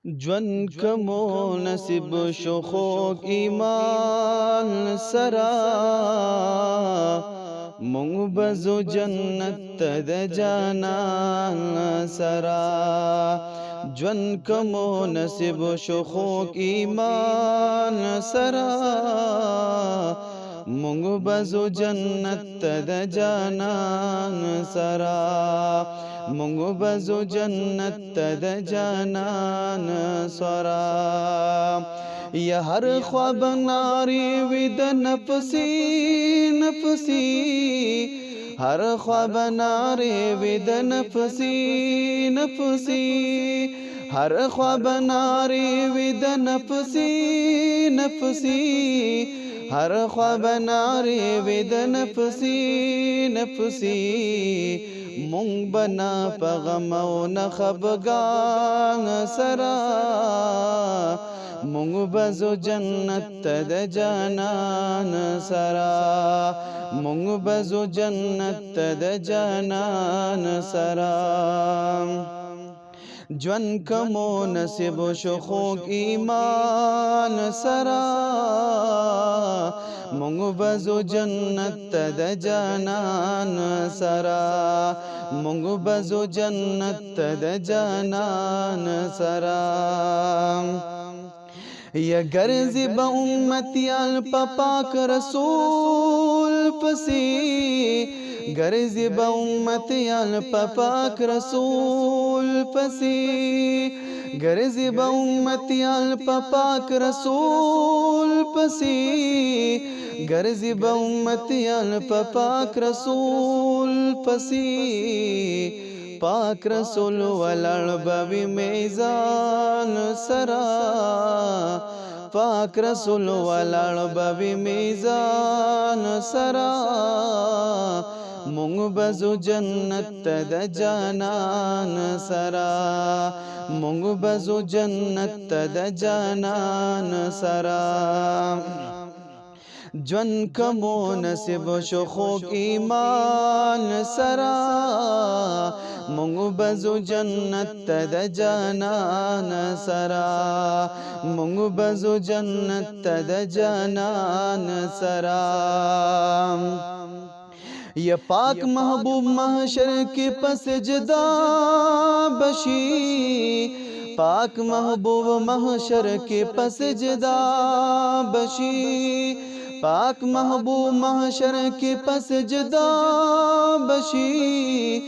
جون کمو نصیب شو خوږ ایمان سرا مونږ بزو جنت ته د جانان سرا جون کمو نصیب شو خوږ ایمان سرا مونږ بزو جنت ته د جانان سرا مونږ بزو جنت ته د جانان سرا یا هر خواب ناری وی د نفسی نفسی هر خواب ناری وی د نفسی نفسی هر خواب ناری وی د نفسی نفسی هر خواب ناری وی د نفسی نفسی مونږ بنا پغم او نه خفګان سرا مونږ بزو جنت ته د جانان سرا مونږ بزو جنت ته د جانان سرا جون کمو نصیب شو خوږ ایمان سرا مونږ بزو جنت ته د جانان سرا مونږ بزو جنت ته د جانان سرا یا ګرځي به امتیان په پاک رسول پسې ګرځي به امتیان په پاک رسول پسې ګرځي به امتیان په پاک رسول پسې ګرځي به امتیان په پاک رسول پسې پاک رسول ولړ بوي میزان سرا پاک رسول ولړ بوي میزان سرا مونږ بزو جنت ته د جانان سرا مونږ بزو جنت ته د جانان سرا جون کمو نصیب شو خوږ ایمان سرا مونږ بزو جنت ته د جانان سرا مونږ بزو جنت ته د جانان سرا یا پاک محبوب محشر کې پس جدا بشي پاک محبوب محشر کې پس جدا بشي پاک محبوب محشر کې پس جدا بشي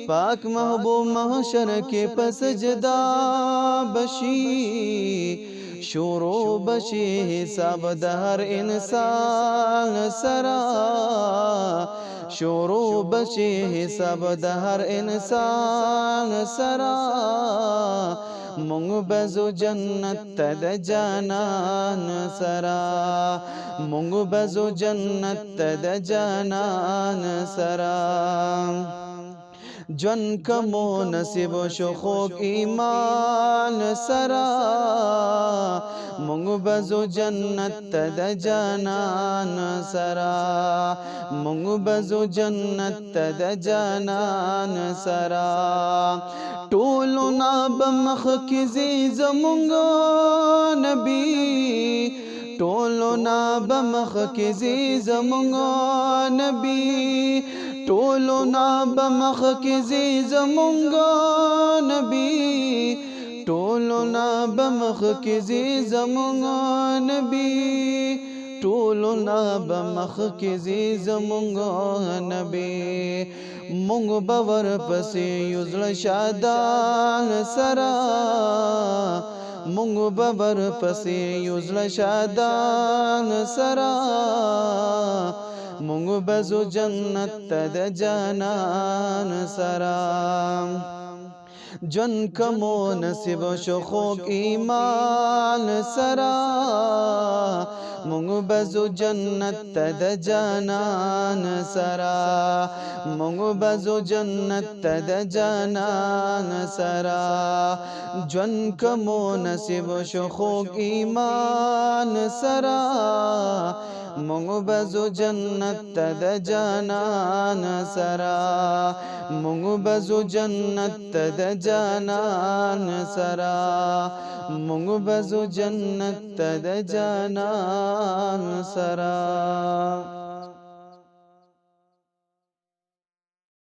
پاک محبوب محشر کې پس جدا بشي شروع بشي حساب د هر انسان سرا شروع بشي حساب د هر انسان سرا مونږ بزو جنت ته د جانان سرا مونږ بزو جنت ته د جانان سرا جون کمو نصیب شو خوږ ایمان سرا مونږ بزو جنت ته د جانان سرا مونږ بزو جنت ته د جانان سرا ټولو نا بمخ کې زمونږ نبی ټولو نا بمخ کې زمونږ نبی ټولو نا بمخ کې زمونږ نبی ټولو نا بمخ کې زمونږ نبی ټولو نا بمخ کې زمونږ نبی مونږ باور پسې یوزړ شادان سرا مونږ باور پسې یوزړ شادان سرا مونږ بزو جنت ته د جانان سرا جون کمو نصیب شو خوږ ایمان سرا مونږ بزو جنت ته د جانان سرا مونږ بزو جنت ته د جانان سرا جون کمو نصیب شو خوږ ایمان سرا مونږ بزو جنت ته د جانان سرا مونږ بزو جنت ته د جانان سرا مونږ بزو جنت ته د جانان سرا